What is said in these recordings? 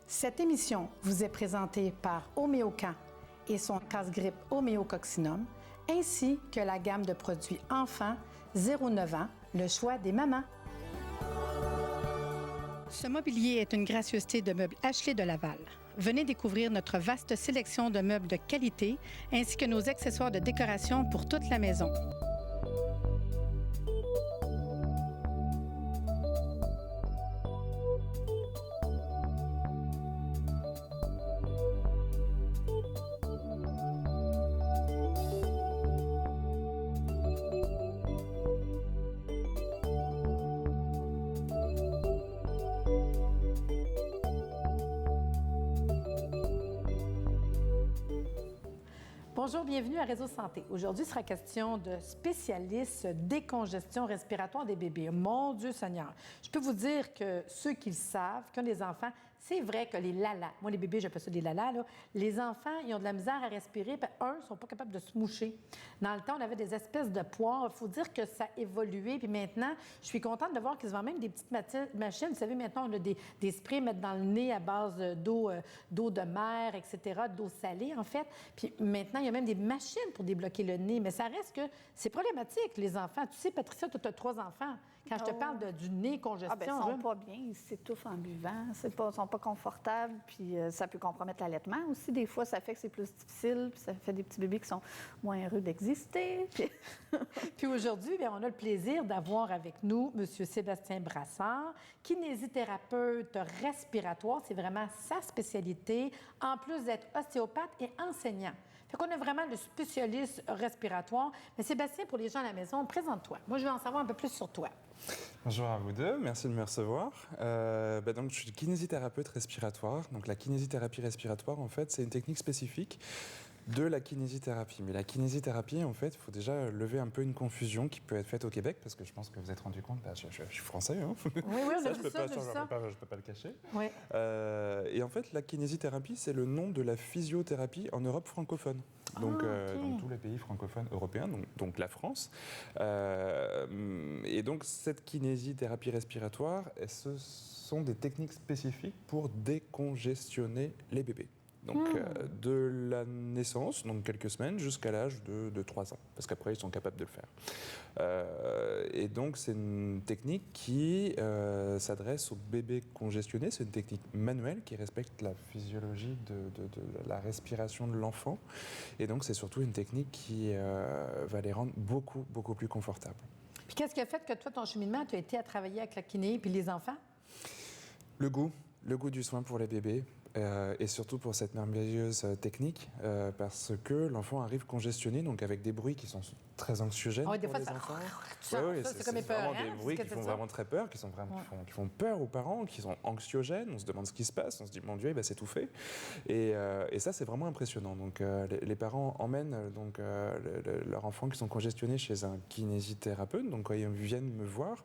Cette émission vous est présentée par Homéocan et son casse-grippe Homéococcinum, ainsi que la gamme de produits enfants 0-9 ans, le choix des mamans. Ce mobilier est une gracieuseté de meubles Ashley de Laval. Venez découvrir notre vaste sélection de meubles de qualité ainsi que nos accessoires de décoration pour toute la maison. Bonjour, bienvenue à Réseau Santé. Aujourd'hui, il sera question de spécialistes décongestion respiratoire des bébés. Mon Dieu Seigneur! Je peux vous dire que ceux qui le savent, qui ont des enfants, c'est vrai que les lalas, moi les bébés, j'appelle ça des lalas, là, les enfants, ils ont de la misère à respirer, puis ils ne sont pas capables de se moucher. Dans le temps, on avait des espèces de poires. Il faut dire que ça a évolué, puis maintenant, je suis contente de voir qu'ils se vendent même des petites machines. Vous savez, maintenant, on a des sprays à mettre dans le nez à base d'eau de mer, etc., d'eau salée, en fait. Puis maintenant, il y a même des machines pour débloquer le nez, mais ça reste que c'est problématique, les enfants. Tu sais, Patricia, tu as 3 enfants. Quand je te parle du nez, congestion... Ils ne sont pas bien, ils s'étouffent en buvant, ils ne sont pas confortables, puis ça peut compromettre l'allaitement aussi. Des fois, ça fait que c'est plus difficile, puis ça fait des petits bébés qui sont moins heureux d'exister. Puis, puis aujourd'hui, bien, on a le plaisir d'avoir avec nous M. Sébastien Brassard, kinésithérapeute respiratoire. C'est vraiment sa spécialité, en plus d'être ostéopathe et enseignant. Fait qu'on a vraiment le spécialiste respiratoire. Mais Sébastien, pour les gens à la maison, présente-toi. Moi, je veux en savoir un peu plus sur toi. Bonjour à vous deux, merci de me recevoir. Donc, je suis kinésithérapeute respiratoire. Donc, la kinésithérapie respiratoire, en fait, c'est une technique spécifique de la kinésithérapie. Mais la kinésithérapie, en fait, il faut déjà lever un peu une confusion qui peut être faite au Québec, parce que je pense que vous vous êtes rendu compte, je suis français, hein. Oui, on a vu ça, je peux pas le cacher. Oui. Et en fait, la kinésithérapie, c'est le nom de la physiothérapie en Europe francophone. Donc, donc tous les pays francophones européens, donc la France. Et donc, cette kinésithérapie respiratoire, ce sont des techniques spécifiques pour décongestionner les bébés. Donc, de la naissance, donc quelques semaines, jusqu'à l'âge de 3 ans, parce qu'après, ils sont capables de le faire. Et donc, c'est une technique qui s'adresse aux bébés congestionnés. C'est une technique manuelle qui respecte la physiologie de la respiration de l'enfant. Et donc, c'est surtout une technique qui va les rendre beaucoup plus confortables. Puis qu'est-ce qui a fait que toi, ton cheminement, tu as été à travailler avec la kiné puis les enfants? Le goût du soin pour les bébés. Et surtout pour cette merveilleuse technique, parce que l'enfant arrive congestionné, donc avec des bruits qui sont très anxiogènes pour les enfants. Oui, c'est comme vraiment des bruits qui font vraiment très peur, qui font peur aux parents, qui sont anxiogènes. On se demande ce qui se passe, on se dit mon Dieu, il va s'étouffer. Et ça, c'est vraiment impressionnant. Donc les parents emmènent donc leurs enfants qui sont congestionnés chez un kinésithérapeute. Donc quand ils viennent me voir,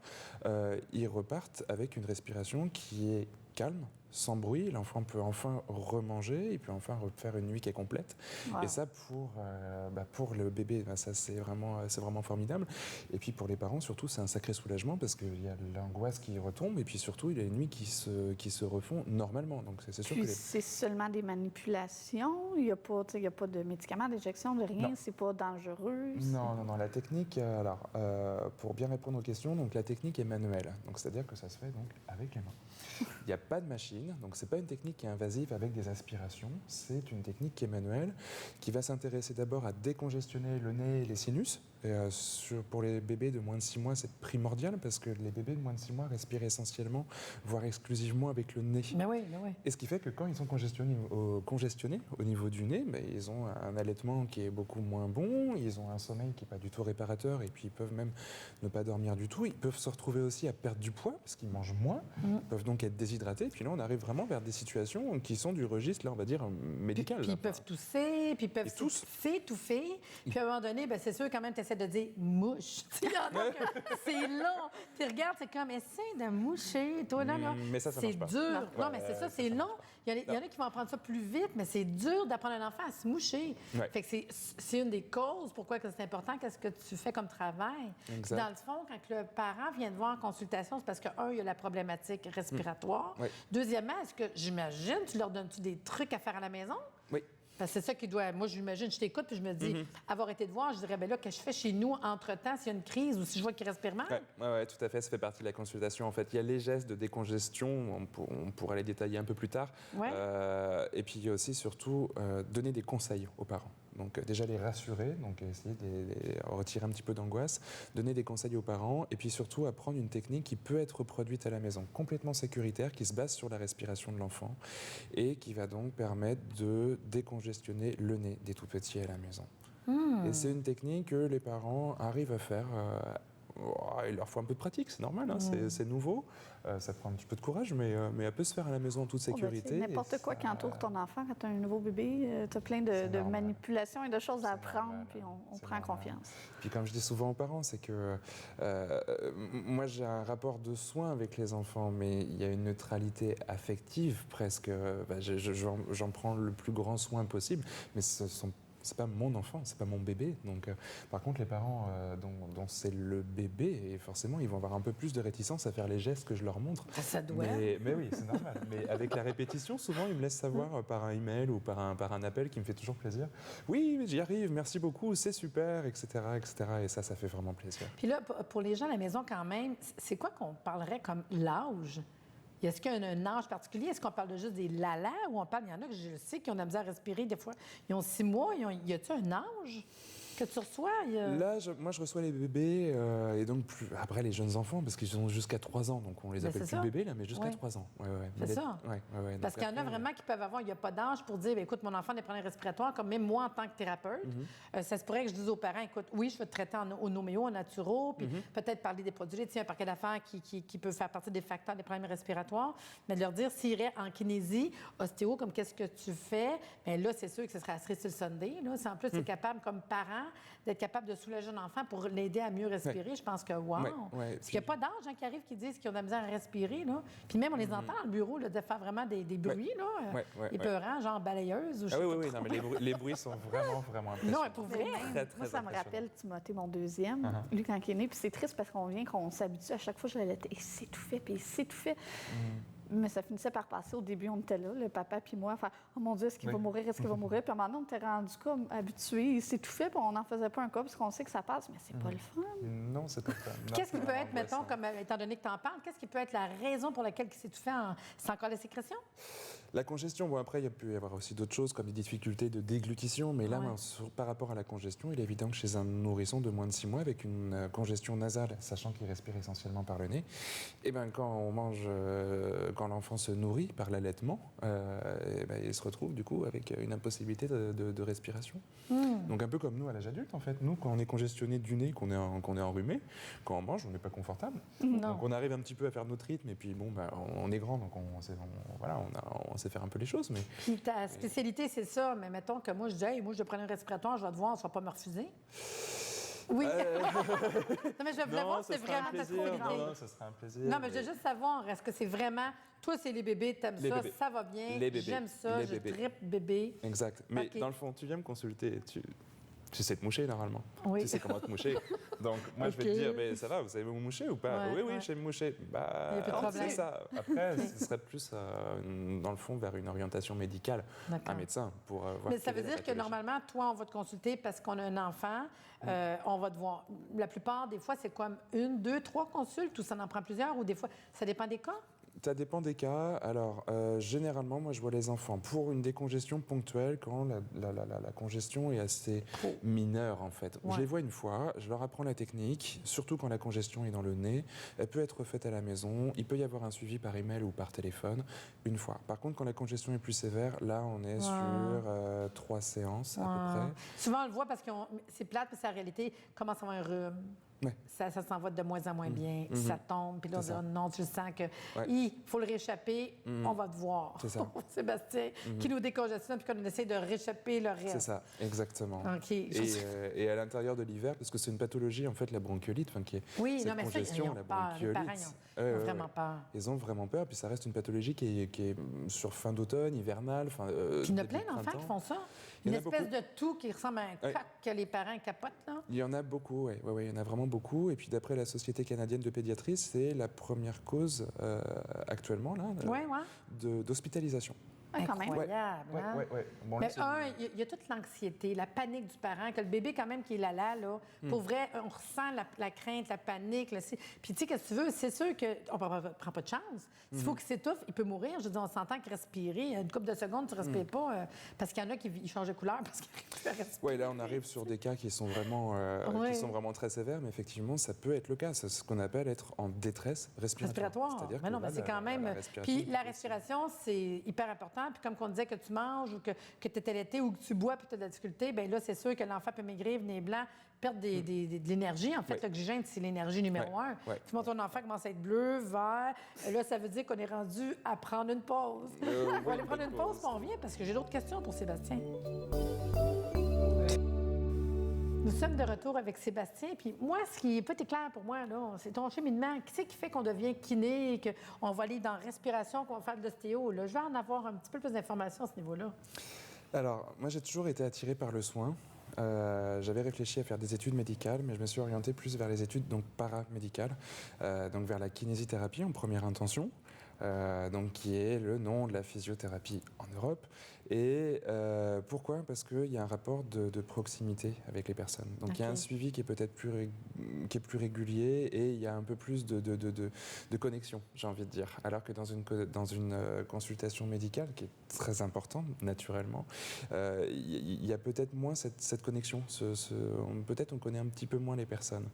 ils repartent avec une respiration qui est calme, sans bruit, l'enfant peut enfin remanger, il peut enfin refaire une nuit qui est complète. Wow. Et ça, pour le bébé, ça c'est vraiment formidable. Et puis pour les parents, surtout, c'est un sacré soulagement parce qu'il y a l'angoisse qui retombe et puis surtout, il y a les nuits qui se refont normalement. Donc c'est sûr puis que c'est seulement des manipulations, il n'y a pas de médicaments, d'injection, de rien, c'est pas dangereux? Non, la technique, pour bien répondre aux questions, donc la technique est manuelle. Donc c'est-à-dire que ça se fait donc avec les mains. Il n'y a pas de machine, donc c'est pas une technique qui est invasive avec des aspirations, c'est une technique qui est manuelle, qui va s'intéresser d'abord à décongestionner le nez et les sinus. Et, pour les bébés de moins de 6 mois, c'est primordial parce que les bébés de moins de 6 mois respirent essentiellement, voire exclusivement avec le nez. Mais oui. Et ce qui fait que quand ils sont congestionnés au niveau du nez, ils ont un allaitement qui est beaucoup moins bon, ils ont un sommeil qui n'est pas du tout réparateur et puis ils peuvent même ne pas dormir du tout. Ils peuvent se retrouver aussi à perdre du poids parce qu'ils mangent moins, ils peuvent donc être déshydratés. Puis là, on arrive vraiment vers des situations qui sont du registre, là, on va dire, médical. Puis ils peuvent tousser, puis ils peuvent s'étouffer. Puis à un moment donné, c'est sûr, quand même, tu essaies essaie de dire mouche. Il y en a que c'est long. Tu regardes, c'est comme essaie de moucher. Toi, là, Mais ça c'est marche pas. dur. Non, mais Ouais, c'est ça, c'est long. Il y en a qui vont apprendre ça plus vite, mais c'est dur d'apprendre un enfant à se moucher. Ouais. Fait que c'est une des causes pourquoi que c'est important, qu'est-ce que tu fais comme travail. Exact. Dans le fond, quand le parent vient te voir en consultation, c'est parce que, un, il y a la problématique respiratoire. Oui. Deuxièmement, est-ce que, j'imagine, tu leur donnes-tu des trucs à faire à la maison? Oui. Parce que c'est ça qui doit. Moi, j'imagine, je t'écoute, puis je me dis, avoir été de voir, je dirais, bien là, qu'est-ce que je fais chez nous entre-temps s'il y a une crise ou si je vois qu'il respire mal? Ouais, tout à fait, ça fait partie de la consultation. En fait, il y a les gestes de décongestion, on pourra les détailler un peu plus tard. Ouais. Et puis, il y a aussi, surtout, donner des conseils aux parents. Donc, déjà les rassurer, donc essayer de les retirer un petit peu d'angoisse, donner des conseils aux parents, et puis surtout apprendre une technique qui peut être reproduite à la maison, complètement sécuritaire, qui se base sur la respiration de l'enfant et qui va donc permettre de décongestionner le nez des tout-petits à la maison. Et c'est une technique que les parents arrivent à faire. Il leur faut un peu de pratique, c'est normal, hein, c'est nouveau. Ça prend un petit peu de courage, mais elle peut se faire à la maison en toute sécurité. N'importe quoi qui entoure ton enfant, quand tu as un nouveau bébé, tu as plein de manipulations et de choses à apprendre, puis on prend normal. confiance. Puis comme je dis souvent aux parents, c'est que moi j'ai un rapport de soin avec les enfants, mais il y a une neutralité affective presque. J'en prends le plus grand soin possible, mais c'est pas mon enfant, c'est pas mon bébé. Donc, par contre, les parents dont c'est le bébé, et forcément, ils vont avoir un peu plus de réticence à faire les gestes que je leur montre. Ça doit. Mais oui, c'est normal. Mais avec la répétition, souvent, ils me laissent savoir par un email ou par un appel qui me fait toujours plaisir. Oui, mais j'y arrive, merci beaucoup, c'est super, etc., etc. Et ça fait vraiment plaisir. Puis là, pour les gens à la maison, quand même, c'est quoi qu'on parlerait comme l'âge? Est-ce qu'il y a un âge particulier? Est-ce qu'on parle de juste des lalas ou on parle, il y en a que je sais qui ont de la misère à respirer des fois. Ils ont 6 mois, y a-t-il un âge que tu reçois? Là, moi, je reçois les bébés et donc après les jeunes enfants, parce qu'ils ont jusqu'à 3 ans, donc on les appelle plus bébés, là, mais jusqu'à 3 ans. C'est ça. Parce qu'il y en a vraiment qui peuvent avoir, il n'y a pas d'âge pour dire, bien, écoute, mon enfant a des problèmes respiratoires, comme même moi en tant que thérapeute, ça se pourrait que je dise aux parents, écoute, oui, je vais te traiter en homéo, en naturo, puis peut-être parler des produits laitiers, un paquet d'affaires qui peut faire partie des facteurs des problèmes respiratoires, mais de leur dire, s'il irait en kinésie, ostéo, comme qu'est-ce que tu fais, bien là, c'est sûr que ce serait à Sunday. Là. En plus, c'est capable, comme parent, d'être capable de soulager un enfant pour l'aider à mieux respirer, je pense que, wow! Parce qu'il n'y a pas d'âge qui arrivent qui disent qu'ils ont de la misère à respirer, là. Puis même, on les entend dans le bureau, là, de faire vraiment des bruits, là, épeurants, genre balayeuse ou je sais pas oui, non, mais les bruits sont vraiment impressionnants. Non, pour vrai. Moi, ça me rappelle Timothée, mon deuxième, lui, quand il est né, puis c'est triste parce qu'on s'habitue à chaque fois que je l'allaitais, il s'étouffait, puis il s'étouffait. Mais ça finissait par passer. Au début, on était là, le papa puis moi, faire « Oh mon Dieu, est-ce qu'il va mourir? Est-ce qu'il va mourir? » Puis à un moment donné, on était rendu comme habitués. Il s'étouffait, puis on n'en faisait pas un cas, parce qu'on sait que ça passe, mais c'est pas le fun. Non, c'est pas le fun. Qu'est-ce qui peut être, mettons, comme, étant donné que tu en parles, qu'est-ce qui peut être la raison pour laquelle il s'étouffait? C'est encore la sécrétion? La congestion, bon, après, il peut y avoir aussi d'autres choses, comme des difficultés de déglutition, mais là, par rapport à la congestion, il est évident que chez un nourrisson de moins de 6 mois, avec une congestion nasale, sachant qu'il respire essentiellement par le nez, et ben, quand on mange, quand l'enfant se nourrit par l'allaitement, il se retrouve du coup avec une impossibilité de respiration. Donc un peu comme nous à l'âge adulte en fait. Nous, quand on est congestionné du nez, qu'on est enrhumé, quand on mange, on n'est pas confortable. Donc on arrive un petit peu à faire notre rythme et puis bon, on est grand, donc on sait faire un peu les choses. Mais puis ta spécialité, c'est ça. Mais mettons que moi, je dis, hey, moi, je prends un respiratoire, je vais te voir, on ne va pas me refuser. Oui. Non, mais je voulais voir si c'est vraiment ta spécialité. Non, ça serait un plaisir. Non, mais je veux juste savoir, est-ce que c'est vraiment... Toi, c'est les bébés, t'aimes ça, bébés. Ça va bien, j'aime ça, je trippe bébé. Exact. Mais dans le fond, tu viens me consulter, tu sais te moucher normalement. Oui. Tu sais comment te moucher. Donc moi je vais te dire, mais ça va, vous savez vous moucher ou pas? Oui, je sais me moucher. C'est ça. Après, ce serait plus dans le fond vers une orientation médicale, un médecin pour voir. Mais ça veut dire que normalement, toi, on va te consulter parce qu'on a un enfant, on va te voir. La plupart des fois, c'est comme 1, 2, 3 consultes ou ça en prend plusieurs ou des fois, ça dépend des cas? Ça dépend des cas. Alors, généralement, moi, je vois les enfants pour une décongestion ponctuelle quand la congestion est assez mineure, en fait. Je les vois une fois, je leur apprends la technique, surtout quand la congestion est dans le nez. Elle peut être faite à la maison. Il peut y avoir un suivi par email ou par téléphone une fois. Par contre, quand la congestion est plus sévère, là, on est sur 3 séances à peu près. Souvent, on le voit parce que c'est plate, mais c'est la réalité. Commence à avoir un rhume. Ouais. Ça s'en va de moins en moins bien, ça tombe, puis là, on dit, oh non, tu le sens que il faut le réchapper, on va te voir. C'est ça. Sébastien, qui nous décongestionne, puis qu'on essaie de réchapper le reste. C'est ça, exactement. OK. Et à l'intérieur de l'hiver, parce que c'est une pathologie, en fait, la bronchiolite, qui est Oui, cette non, mais ça, congestion, ils ont la peur. Les bronchiolite. parents, ils ont vraiment peur. Ils ont vraiment peur, puis ça reste une pathologie qui est sur fin d'automne, hivernale. Puis il y en a plein d'enfants qui font ça. Il Une y en a espèce beaucoup. de tout qui ressemble à un coq que les parents capotent, là. Il y en a beaucoup, oui. Ouais, il y en a vraiment beaucoup. Et puis d'après la Société canadienne de pédiatrie, c'est la première cause actuellement là, d'hospitalisation. Quand même. Incroyable, hein? Bon, Mais là, il y a toute l'anxiété, la panique du parent, que le bébé, quand même, qui est là, pour vrai, on ressent la crainte, la panique. Puis, tu sais, qu'est-ce que tu veux? C'est sûr qu'on ne prend pas de chance. S'il faut qu'il s'étouffe, il peut mourir. Je veux dire, on s'entend que respirer, une couple de secondes, tu ne respires pas, parce qu'il y en a qui changent de couleur parce qu'ils n'arrivent plus à respirer. Oui, là, on arrive sur des cas qui sont vraiment très sévères, mais effectivement, ça peut être le cas. C'est ce qu'on appelle être en détresse respiratoire. C'est-à-dire mais non, mais c'est quand même... Puis la respiration, c'est hyper important. Puis comme on disait que tu manges ou que tu es allaité ou que tu bois puis tu as de la difficulté, bien là, c'est sûr que l'enfant peut maigrir, venir blanc, perdre de l'énergie. En fait, l'oxygène, c'est l'énergie numéro un. Tu montres ton enfant commence à être bleu, vert. Là, ça veut dire qu'on est rendu à prendre une pause. On va aller prendre une pause, puis on revient, parce que j'ai d'autres questions pour Sébastien. Nous sommes de retour avec Sébastien. Puis moi, ce qui est peut-être clair pour moi, là, c'est ton cheminement. Qu'est-ce qui fait qu'on devient kiné, qu'on va aller dans respiration, qu'on va faire de l'ostéo? Là? Je vais en avoir un petit peu plus d'informations à ce niveau-là. Alors, moi, j'ai toujours été attiré par le soin. J'avais réfléchi à faire des études médicales, mais je me suis orienté plus vers les études paramédicales, donc vers la kinésithérapie en première intention. Donc qui est le nom de la physiothérapie en Europe. Et pourquoi? Parce qu'il y a un rapport de proximité avec les personnes. Donc il y a un suivi qui est peut-être plus régulier et il y a un peu plus de connexion, j'ai envie de dire. Alors que dans une consultation médicale, qui est très importante, naturellement, il y a peut-être moins cette connexion. Peut-être on connaît un petit peu moins les personnes.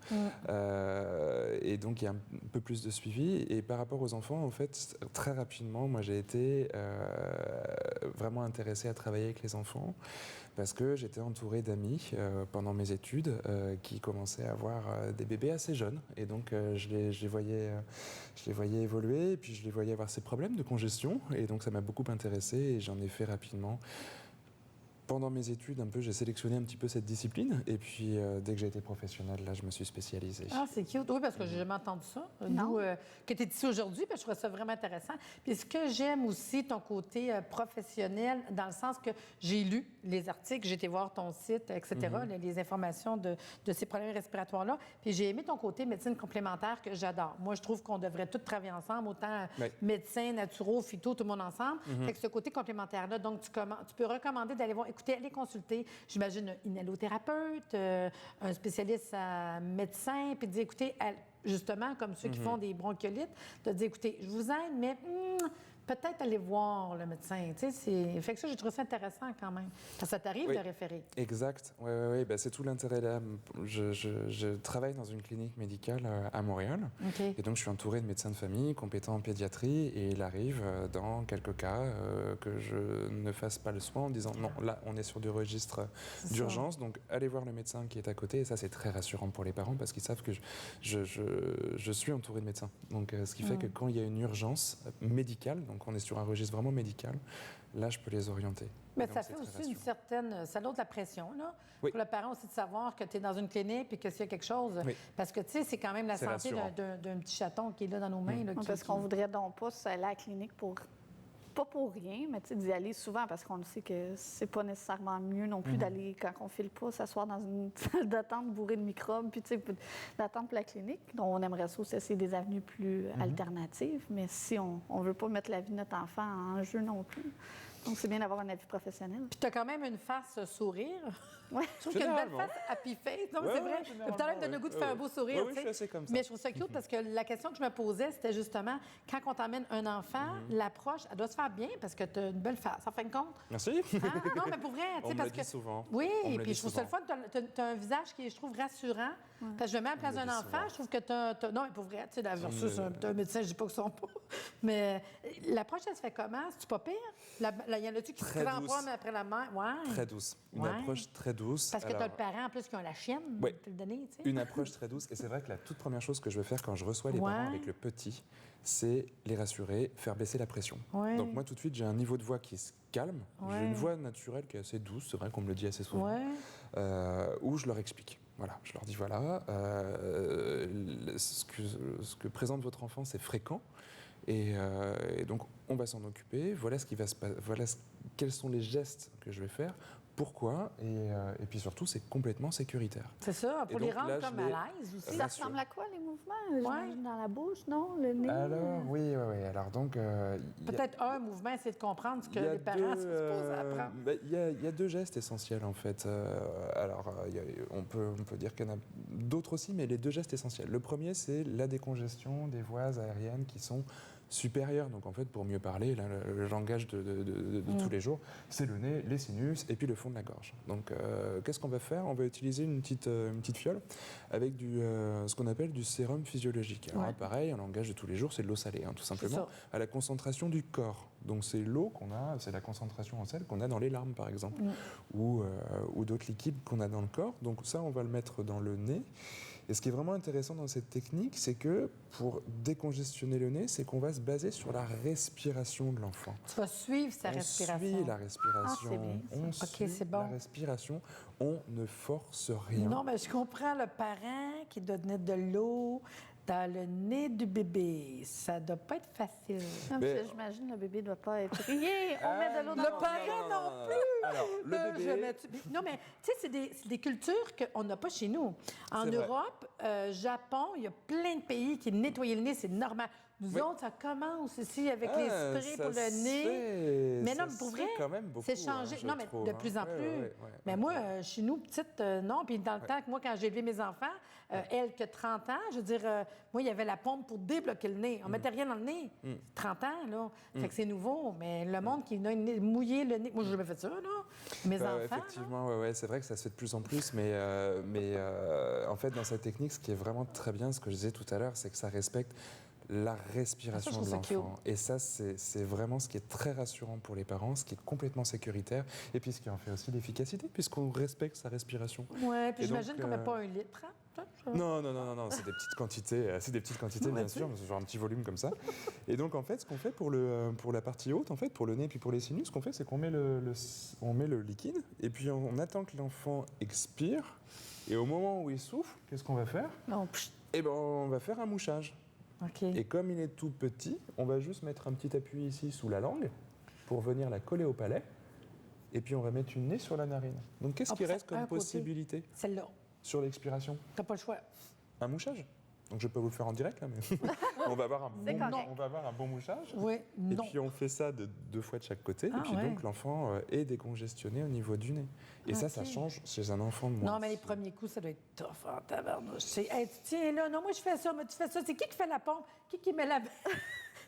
Et donc il y a un peu plus de suivi. Et par rapport aux enfants, en fait, très rapidement, moi j'ai été vraiment intéressé à travailler avec les enfants parce que j'étais entouré d'amis pendant mes études qui commençaient à avoir des bébés assez jeunes et donc je les voyais évoluer et puis je les voyais avoir ces problèmes de congestion et donc ça m'a beaucoup intéressé et j'en ai fait rapidement. Pendant mes études, j'ai sélectionné un petit peu cette discipline. Et puis, dès que j'ai été professionnelle, là, je me suis spécialisée. Ah, c'est cute. Oui, parce que j'ai jamais entendu ça. D'où que tu es ici aujourd'hui, parce que je trouvais ça vraiment intéressant. Puis, ce que j'aime aussi, ton côté professionnel, dans le sens que j'ai lu les articles, j'ai été voir ton site, etc., les informations de ces problèmes respiratoires-là. Puis, j'ai aimé ton côté médecine complémentaire que j'adore. Moi, je trouve qu'on devrait tous travailler ensemble, autant médecins, naturaux, phyto, tout le monde ensemble. Fait que ce côté complémentaire-là, donc, tu peux recommander d'aller voir. Écoutez, allez consulter, j'imagine, un inhalothérapeute, un spécialiste médecin, puis dire, écoutez, justement, comme ceux qui font des bronchiolites, de dire, écoutez, je vous aide, mais peut-être aller voir le médecin. Tu sais, fait que ça, j'ai trouvé ça intéressant quand même. Parce que ça t'arrive de référer. Exact. Oui. Ben, c'est tout l'intérêt là. Je travaille dans une clinique médicale à Montréal. Et donc, je suis entouré de médecins de famille compétents en pédiatrie. Et il arrive, dans quelques cas, que je ne fasse pas le soin en disant non, là, on est sur du registre d'urgence. Donc, allez voir le médecin qui est à côté. Et ça, c'est très rassurant pour les parents parce qu'ils savent que je suis entouré de médecins. Donc, ce qui fait que quand il y a une urgence médicale, donc on est sur un registre vraiment médical, là, je peux les orienter. Mais ça fait aussi une certaine... Ça donne de la pression, là, pour le parent aussi de savoir que tu es dans une clinique et que s'il y a quelque chose... Parce que, tu sais, c'est quand même la santé d'un petit chaton qui est là dans nos mains. Là, parce qu'on voudrait donc pas aller à la clinique pas pour rien, mais d'y aller souvent parce qu'on sait que c'est pas nécessairement mieux non plus d'aller, quand on file pas, s'asseoir dans une salle d'attente bourrée de microbes, puis d'attendre pour la clinique. Donc, on aimerait ça aussi essayer des avenues plus alternatives, mais si on veut pas mettre la vie de notre enfant en jeu non plus. Donc, c'est bien d'avoir un avis professionnel. Puis, tu as quand même une face sourire. Oui. Je trouve qu'il y a une belle face happy face. Non, mais c'est vrai. Tout à l'heure, donne le goût de faire un beau sourire. Oui, je suis assez comme ça. Mais je trouve ça cute parce que la question que je me posais, c'était justement, quand on t'emmène un enfant, l'approche, elle doit se faire bien parce que tu as une belle face, en fin de compte. Merci. Non, mais pour vrai, tu sais, parce que... souvent. Oui, puis je trouve ça le fun. Tu as un visage qui est, je trouve, rassurant. Parce que je me mets à la place d'un enfant, je trouve que tu as... Non, mais pour vrai, tu sais, versus un médecin, je dis pas que ce sont pas... Mais l'approche, elle se fait comment? C'est-tu pas pire? Il y en a-tu qui se Très douce. cramponnent après la mère? Ouais. Très douce. Une Ouais. approche très douce. Parce que tu as Alors, le parent, en plus, qui a la chienne, Oui. te le donner, tu sais. une approche très douce. Et c'est vrai que la toute première chose que je vais faire quand je reçois les Ouais. parents avec le petit, c'est les rassurer, faire baisser la pression. Ouais. Donc moi, tout de suite, j'ai un niveau de voix qui se calme. Ouais. J'ai une voix naturelle qui est assez douce, c'est vrai qu'on me le dit assez souvent, Ouais. où je leur explique. Voilà, je leur dis voilà, ce que présente votre enfant, c'est fréquent. Et donc, on va s'en occuper. Voilà ce qui va se passer. Quels sont les gestes que je vais faire. Pourquoi et puis surtout, c'est complètement sécuritaire. C'est ça, pour Et les donc, rendre là, comme je les à l'aise aussi. Ça rassure. ressemble à quoi, les mouvements? J'imagine dans la bouche, non? Le nez? Alors, oui. Alors, donc... Peut-être un mouvement, c'est de comprendre ce que il y a les parents deux, sont supposés apprendre. Il y a deux gestes essentiels, en fait. On peut dire qu'il y en a d'autres aussi, mais les deux gestes essentiels. Le premier, c'est la décongestion des voies aériennes qui sont supérieures. Donc, en fait, pour mieux parler, là, le langage de tous les jours, c'est le nez, les sinus et puis le fond de la gorge. Donc, qu'est-ce qu'on va faire? On va utiliser une petite fiole avec ce qu'on appelle du sérum physiologique. Alors, Ouais. pareil, en langage de tous les jours, c'est de l'eau salée, hein, tout simplement, ça. à la concentration du corps. Donc, c'est l'eau qu'on a, c'est la concentration en sel qu'on a dans les larmes, par exemple, ou d'autres liquides qu'on a dans le corps. Donc, ça, on va le mettre dans le nez. Et ce qui est vraiment intéressant dans cette technique, c'est que pour décongestionner le nez, c'est qu'on va se baser sur la respiration de l'enfant. Tu vas suivre sa respiration. On suit la respiration. Ah, c'est bien, ça. On Ok, suit c'est bon. la respiration. On ne force rien. Non, mais je comprends le parent qui doit donner de l'eau dans le nez du bébé. Ça doit pas être facile. Non, Mais- parce que j'imagine le bébé ne doit pas être rié. On met de l'eau dans le le parent non plus. Alors, le bébé... Non, mais tu sais, c'est des cultures qu'on n'a pas chez nous. En C'est vrai. Europe, Japon, il y a plein de pays qui nettoient le nez, c'est normal. Nous Oui. autres, ça commence ici avec les sprays pour le nez. Mais non, mais pour vrai, quand même beaucoup, c'est changé. hein, je non, mais trouve, de hein. plus en Ouais, plus. ouais. Mais moi, chez nous, petite, non. Puis dans le temps que moi, quand j'ai élevé mes enfants, elle qui a 30 ans, je veux dire, moi, il y avait la pompe pour débloquer le nez. On mettait rien dans le nez. 30 ans, là. Fait que c'est nouveau. Mais le monde qui a mouillé le nez, moi, j'ai jamais fait ça, là. Mes enfants. là. Effectivement, ouais, c'est vrai que ça se fait de plus en plus, mais en fait, dans cette technique, ce qui est vraiment très bien, ce que je disais tout à l'heure, c'est que ça respecte la respiration Ça, je de trouve ça l'enfant. Et ça, c'est vraiment ce qui est très rassurant pour les parents, ce qui est complètement sécuritaire, et puis ce qui en fait aussi l'efficacité, puisqu'on respecte sa respiration. Oui, puis Et j'imagine donc, qu'on met pas 1 litre. Hein? Non, c'est des petites quantités, bien sûr, mais c'est genre un petit volume comme ça. Et donc, en fait, ce qu'on fait pour la partie haute, en fait, pour le nez puis pour les sinus, ce qu'on fait, c'est qu'on met on met le liquide, et puis on attend que l'enfant expire, et au moment où il souffle, qu'est-ce qu'on va faire? Non, pfft. Eh ben, on va faire un mouchage. OK. Et comme il est tout petit, on va juste mettre un petit appui ici sous la langue pour venir la coller au palais. Et puis on va mettre une nez sur la narine. Donc qu'est-ce qui ça, reste un comme côté. possibilité Celle-là. sur l'expiration? T'as pas le choix. Un mouchage. Donc je peux vous le faire en direct là, mais on va avoir C'est correct. on va avoir un bon mouchage. Oui, Et non. puis on fait ça de 2 fois de chaque côté. Ah, et puis ouais. donc l'enfant est décongestionné au niveau du nez. Et ça Ok. change chez un enfant de moins. Non, mais les premiers coups, ça doit être tough en tabarnouche. C'est, hey, tu tiens là, non, moi je fais ça, mais tu fais ça. C'est qui fait la pompe? Qui met la...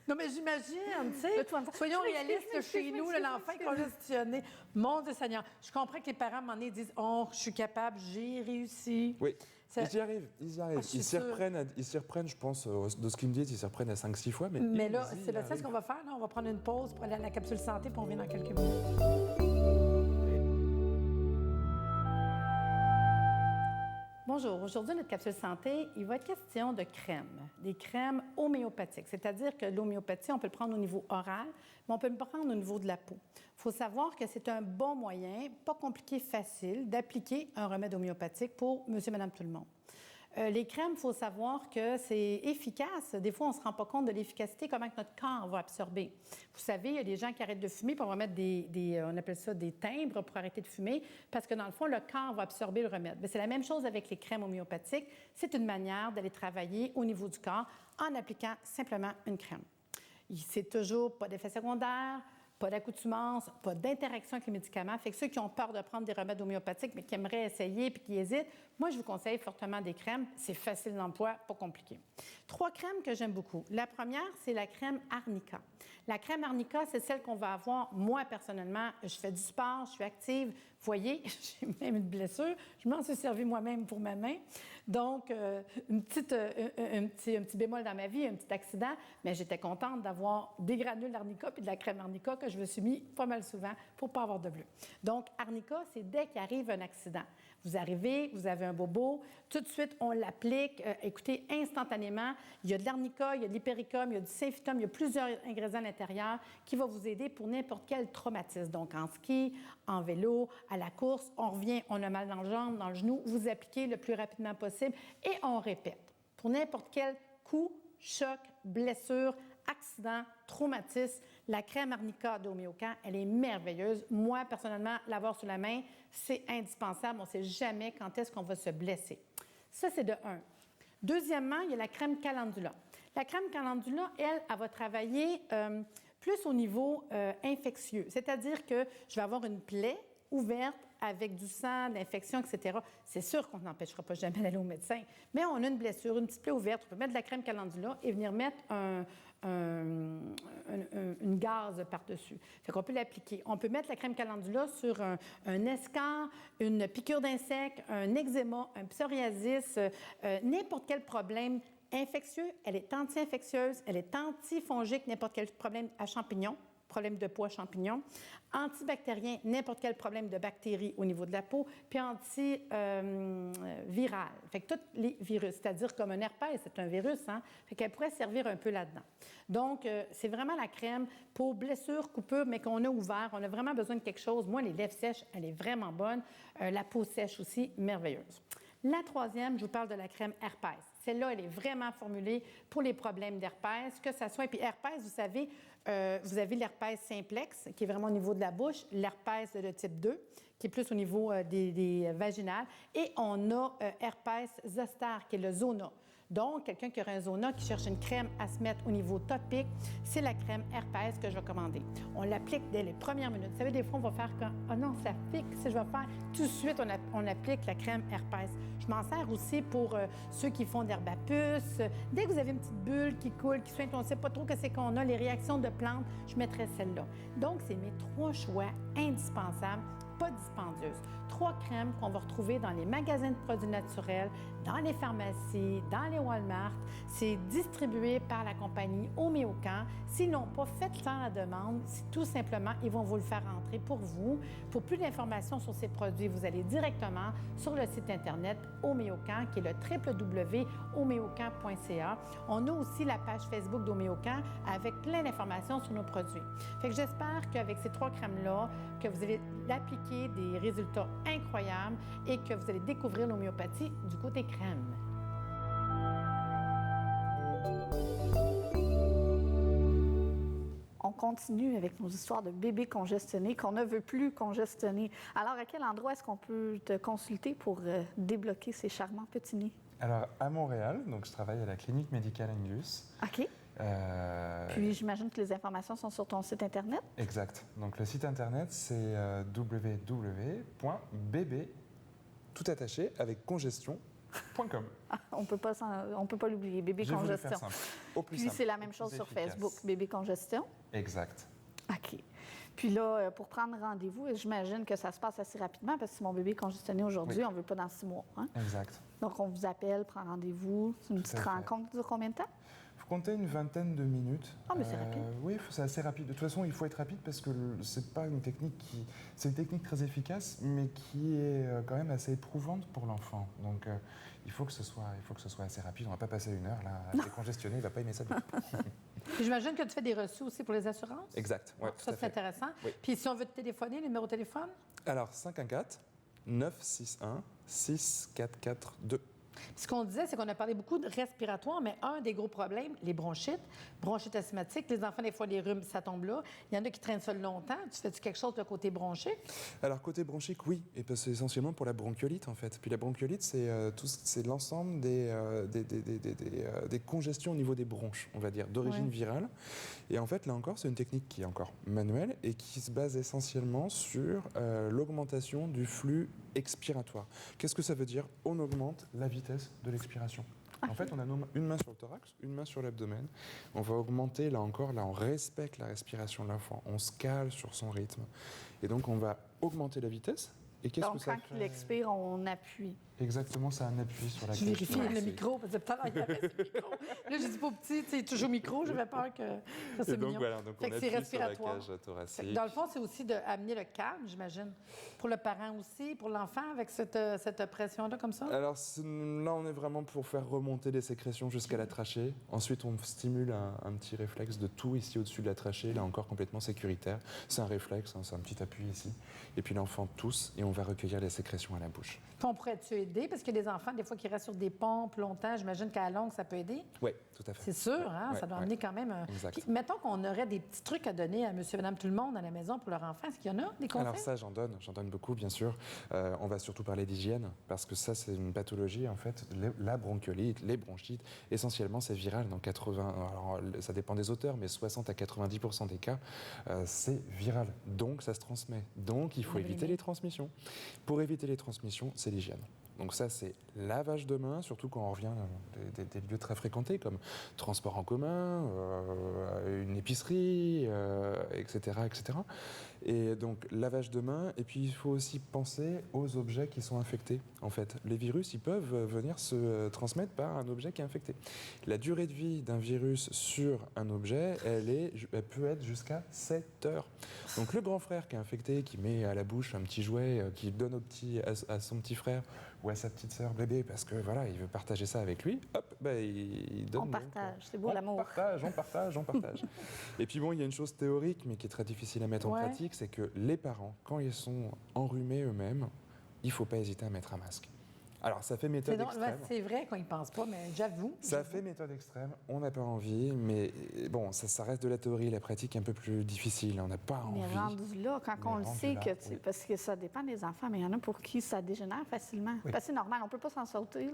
Non, mais j'imagine, tu sais. Le toit de- Soyons Je m'excuse, réalistes je m'excuse, chez nous, je m'excuse, l'enfant je m'excuse. congestionné. Mon Dieu Seigneur. Je comprends que les parents, à un moment donné, disent « Oh, je suis capable, j'ai réussi. » Oui, Ça- ils y arrivent. Ah, je suis Ils s'y sûre. reprennent, je pense, de ce qu'ils me disent, ils s'y reprennent à 5-6 fois. Mais Mais ils là, y c'est le arrivent. ce qu'on va faire. Là. On va prendre une pause pour aller à la capsule santé, puis on revient dans quelques minutes. Bonjour. Aujourd'hui, notre capsule santé, il va être question de crèmes, des crèmes homéopathiques. C'est-à-dire que l'homéopathie, on peut le prendre au niveau oral, mais on peut le prendre au niveau de la peau. Il faut savoir que c'est un bon moyen, pas compliqué, facile, d'appliquer un remède homéopathique pour monsieur, madame, tout le monde. Les crèmes, il faut savoir que c'est efficace. Des fois, on ne se rend pas compte de l'efficacité, comment que notre corps va absorber. Vous savez, il y a des gens qui arrêtent de fumer, puis on va mettre on appelle ça des timbres pour arrêter de fumer, parce que dans le fond, le corps va absorber le remède. Mais c'est la même chose avec les crèmes homéopathiques. C'est une manière d'aller travailler au niveau du corps en appliquant simplement une crème. C'est toujours pas d'effet secondaire, pas d'accoutumance, pas d'interaction avec les médicaments. Fait que ceux qui ont peur de prendre des remèdes homéopathiques, mais qui aimeraient essayer puis qui hésitent, moi, je vous conseille fortement des crèmes. C'est facile d'emploi, pas compliqué. 3 crèmes que j'aime beaucoup. La première, c'est la crème Arnica. La crème Arnica, c'est celle qu'on va avoir. Moi, personnellement, je fais du sport, je suis active. Vous voyez, j'ai même une blessure. Je m'en suis servi moi-même pour ma main. Donc, un petit bémol dans ma vie, un petit accident, mais j'étais contente d'avoir des granules Arnica puis de la crème Arnica que je me suis mis pas mal souvent pour ne pas avoir de bleu. Donc, Arnica, c'est dès qu'il arrive un accident. Vous arrivez, vous avez un bobo, tout de suite, on l'applique. Écoutez, instantanément, il y a de l'arnica, il y a de l'hypericum, il y a du symphytum, il y a plusieurs ingrédients à l'intérieur qui vont vous aider pour n'importe quel traumatisme. Donc, en ski, en vélo, à la course, on revient, on a mal dans le jambe, dans le genou, vous appliquez le plus rapidement possible et on répète. Pour n'importe quel coup, choc, blessure, accident, traumatisme, la crème Arnica d'Homéocan, elle est merveilleuse. Moi, personnellement, l'avoir sous la main, c'est indispensable. On ne sait jamais quand est-ce qu'on va se blesser. Ça, c'est de 1. Deuxièmement, il y a la crème Calendula. La crème Calendula, elle va travailler plus au niveau infectieux. C'est-à-dire que je vais avoir une plaie ouverte avec du sang, d'infection, etc. C'est sûr qu'on n'empêchera pas jamais d'aller au médecin, mais on a une blessure, une petite plaie ouverte, on peut mettre de la crème Calendula et venir mettre une gaze par-dessus. Fait qu'on peut l'appliquer. On peut mettre la crème Calendula sur un escar, une piqûre d'insecte, un eczéma, un psoriasis, n'importe quel problème infectieux. Elle est anti-infectieuse, elle est antifongique, n'importe quel problème à champignons, problème de peau à champignons, antibactérien, n'importe quel problème de bactéries au niveau de la peau, puis antiviral. Fait que tous les virus, c'est-à-dire comme un herpès, c'est un virus, hein? Fait qu'elle pourrait servir un peu là-dedans. Donc, c'est vraiment la crème pour blessures, coupures, mais qu'on a ouvert. On a vraiment besoin de quelque chose. Moi, les lèvres sèches, elle est vraiment bonne. La peau sèche aussi, merveilleuse. La troisième, je vous parle de la crème herpès. Celle-là, elle est vraiment formulée pour les problèmes d'herpès, que ça soit... Et puis herpès, vous savez, vous avez l'herpès simplex, qui est vraiment au niveau de la bouche, l'herpès de type 2, qui est plus au niveau des vaginales, et on a herpès zoster, qui est le zona. Donc, quelqu'un qui aurait un zona, qui cherche une crème à se mettre au niveau topique, c'est la crème herpès que je vais commander. On l'applique dès les premières minutes. Vous savez, des fois, on va faire comme « Ah non, ça pique, si je vais faire... » Tout de suite, on applique la crème herpès. Je m'en sers aussi pour ceux qui font d'herbapus. Dès que vous avez une petite bulle qui coule, qui soigne, on ne sait pas trop ce c'est qu'on a, les réactions de plantes, je mettrai celle-là. Donc, c'est mes 3 choix indispensables, pas dispendieuses. 3 crèmes qu'on va retrouver dans les magasins de produits naturels, dans les pharmacies, dans les Walmart. C'est distribué par la compagnie Homéocan. S'ils n'ont pas fait la demande, tout simplement, ils vont vous le faire entrer pour vous. Pour plus d'informations sur ces produits, vous allez directement sur le site Internet Homéocan, qui est le www.homeocan.ca. On a aussi la page Facebook d'Homéocan avec plein d'informations sur nos produits. Fait que j'espère qu'avec ces 3 crèmes-là, que vous allez appliquer des résultats incroyables et que vous allez découvrir l'homéopathie du côté crème. On continue avec nos histoires de bébés congestionnés qu'on ne veut plus congestionner. Alors, à quel endroit est-ce qu'on peut te consulter pour débloquer ces charmants petits nids? Alors, à Montréal, donc je travaille à la clinique médicale Angus. OK. Puis, j'imagine que les informations sont sur ton site Internet? Exact. Donc, le site Internet, c'est www.bb, tout attaché, avec congestion.com. On peut pas l'oublier, bébé J'ai voulu congestion. faire simple. Au plus Puis, simple, c'est la même au chose plus sur efficace. Facebook, bébé congestion. Exact. OK. Puis là, pour prendre rendez-vous, j'imagine que ça se passe assez rapidement parce que si mon bébé est congestionné aujourd'hui, Oui. on ne veut pas dans 6 mois. Hein? Exact. Donc, on vous appelle, prend rendez-vous. C'est une Tout à petite fait. rencontre qui dure combien de temps? Il faut compter une vingtaine de minutes. Ah, mais c'est rapide. Oui, c'est assez rapide. De toute façon, il faut être rapide parce que c'est pas une technique qui... C'est une technique très efficace, mais qui est quand même assez éprouvante pour l'enfant. Donc, il faut que ce soit assez rapide. On ne va pas passer 1 heure, là. Il est congestionné, il ne va pas aimer ça du tout. Puis j'imagine que tu fais des reçus aussi pour les assurances? Exact, ouais, tout Ça, à c'est fait. intéressant. Oui. Puis si on veut te téléphoner, le numéro de téléphone? Alors, 514-961-6442. Ce qu'on disait, c'est qu'on a parlé beaucoup de respiratoire, mais un des gros problèmes, les bronchites asthmatiques, les enfants, des fois, les rhumes, ça tombe là. Il y en a qui traînent ça longtemps. Tu fais-tu quelque chose de côté bronchique? Alors, côté bronchique, oui, et c'est essentiellement pour la bronchiolite, en fait. Puis la bronchiolite, c'est l'ensemble des congestions au niveau des bronches, on va dire, d'origine virale. Et en fait, là encore, c'est une technique qui est encore manuelle et qui se base essentiellement sur l'augmentation du flux expiratoire. Qu'est-ce que ça veut dire? On augmente la vitesse de l'expiration. En fait, on a une main sur le thorax, une main sur l'abdomen. On va augmenter, là encore, là on respecte la respiration de l'enfant. On se cale sur son rythme. Et donc, on va augmenter la vitesse. Et qu'est-ce que ça fait? Quand il expire, on appuie. Exactement, c'est un appui sur la cage. Je vérifie le micro, parce que tout à l'heure, il y avait ce micro. Là, j'ai dit pas petit, c'est toujours micro, j'avais peur que ça c'est mignon. Voilà, donc on appuie sur la cage thoracique. Dans le fond, c'est aussi d'amener le calme, j'imagine, pour le parent aussi, pour l'enfant, avec cette pression-là comme ça? Alors là, on est vraiment pour faire remonter les sécrétions jusqu'à la trachée. Ensuite, on stimule un petit réflexe de tout ici au-dessus de la trachée, là encore complètement sécuritaire. C'est un réflexe, c'est un petit appui ici. Et puis l'enfant tousse et on va recueillir les sécrétions à la bouche. Puis on pourrait-tu aider? Parce qu'il y a des enfants, des fois, qui restent sur des pompes longtemps. J'imagine qu'à la longue, ça peut aider. Oui, tout à fait. C'est sûr, hein? Ça doit amener quand même... Exact. Puis, mettons qu'on aurait des petits trucs à donner à monsieur, madame, tout le monde à la maison pour leur enfant. Est-ce qu'il y en a, des conseils? Alors ça, j'en donne beaucoup, bien sûr. On va surtout parler d'hygiène, parce que ça, c'est une pathologie, en fait. La bronchiolite, les bronchites, essentiellement, c'est viral. Dans 80... Alors, ça dépend des auteurs, mais 60 à 90% des cas, c'est viral. Donc, ça se transmet. Donc, il faut éviter les transmissions. Pour éviter les transmissions, c'est l'hygiène. Donc ça, c'est lavage de mains, surtout quand on revient des lieux très fréquentés, comme transport en commun, une épicerie, etc., etc. Et donc, lavage de mains. Et puis, il faut aussi penser aux objets qui sont infectés, en fait. Les virus, ils peuvent venir se transmettre par un objet qui est infecté. La durée de vie d'un virus sur un objet, elle peut être jusqu'à 7 heures. Donc, le grand frère qui est infecté, qui met à la bouche un petit jouet, qui donne à son petit frère ou à sa petite sœur bébé, parce que voilà, il veut partager ça avec lui, hop, il donne. On partage, c'est beau l'amour. On partage. Et puis bon, il y a une chose théorique, mais qui est très difficile à mettre en pratique, c'est que les parents, quand ils sont enrhumés eux-mêmes, il ne faut pas hésiter à mettre un masque. Alors, ça fait méthode extrême. C'est vrai qu'on n'y pense pas, mais j'avoue. Ça fait méthode extrême, on n'a pas envie, mais bon, ça reste de la théorie, la pratique un peu plus difficile, on n'a pas envie. Mais rendu là, quand on le sait, parce que ça dépend des enfants, mais il y en a pour qui ça dégénère facilement. Oui. Parce que c'est normal, on ne peut pas s'en sauver,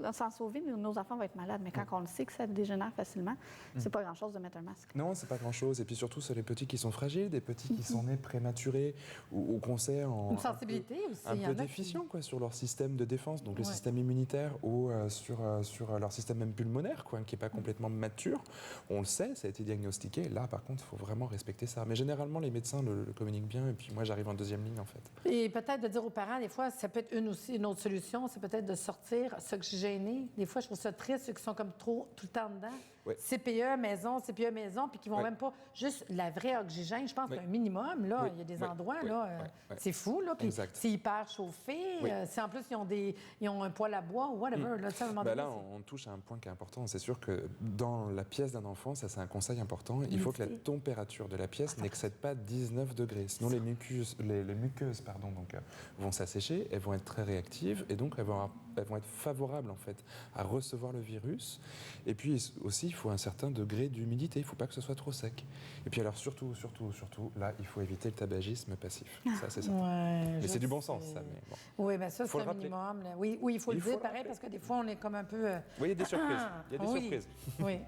nos enfants vont être malades, mais quand on le sait que ça dégénère facilement, c'est pas grand-chose de mettre un masque. Non, c'est pas grand-chose, et puis surtout, c'est les petits qui sont fragiles, des petits qui sont nés prématurés, ou qu'on sait une sensibilité aussi. Un peu déficient sur leur système de défense, donc le système immunitaire ou sur leur système même pulmonaire, qui n'est pas complètement mature. On le sait, ça a été diagnostiqué. Là, par contre, il faut vraiment respecter ça. Mais généralement, les médecins le communiquent bien, et puis moi, j'arrive en deuxième ligne, en fait. Et peut-être de dire aux parents, des fois, ça peut être une autre solution, c'est peut-être de sortir s'oxygéner. Des fois, je trouve ça triste, ceux qui sont comme trop tout le temps dedans. Oui. CPE maison, puis qui vont même pas juste la vraie oxygène. Je pense qu'un minimum, là, il y a des endroits, c'est fou, là. Puis c'est hyper chauffé. Si en plus, ils ont un poêle à bois ou whatever. Là, on touche à un point qui est important. C'est sûr que dans la pièce d'un enfant, ça, c'est un conseil important. Il faut que la température de la pièce n'excède pas 19 degrés. Sinon, les muqueuses vont s'assécher, elles vont être très réactives et donc elles vont être favorables, en fait, à recevoir le virus. Et puis aussi, il faut un certain degré d'humidité. Il ne faut pas que ce soit trop sec. Et puis alors, surtout, là, il faut éviter le tabagisme passif. Ça, c'est ça. Mais c'est du bon sens, ça. Mais bon. Oui, mais ça, c'est un minimum. Là. Oui, il faut le dire, pareil, parce que des fois, on est comme un peu... Oui, il y a des surprises. Surprises. Oui.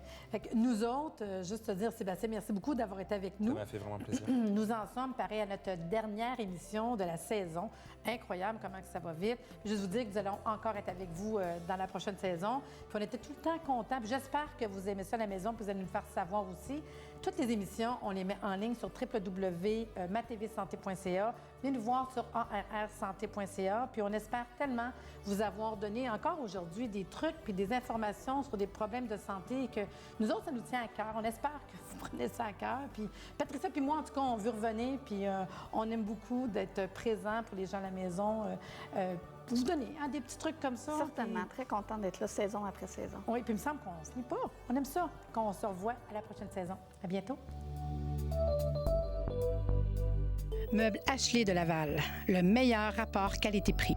Nous autres, juste te dire, Sébastien, merci beaucoup d'avoir été avec nous. Ça m'a fait vraiment plaisir. Nous en sommes, pareil, à notre dernière émission de la saison. Incroyable comment ça va vite. Juste vous dire que nous allons encore être avec vous dans la prochaine saison. Puis on était tout le temps contents. J'espère que vous aimez ça à la maison, puis vous allez nous le faire savoir aussi. Toutes les émissions, on les met en ligne sur www.matvsanté.ca. Venez nous voir sur arrsanté.ca. Puis on espère tellement vous avoir donné encore aujourd'hui des trucs puis des informations sur des problèmes de santé et que nous autres, ça nous tient à cœur. On espère que vous prenez ça à cœur. Puis Patricia puis moi, en tout cas, on veut revenir. Puis on aime beaucoup d'être présents pour les gens à la maison. Vous donner des petits trucs comme ça. Certainement. Puis... Très contente d'être là saison après saison. Oui, puis il me semble qu'on ne finit pas. On aime ça. Qu'on se revoit à la prochaine saison. À bientôt. Meubles Ashley de Laval, le meilleur rapport qualité-prix.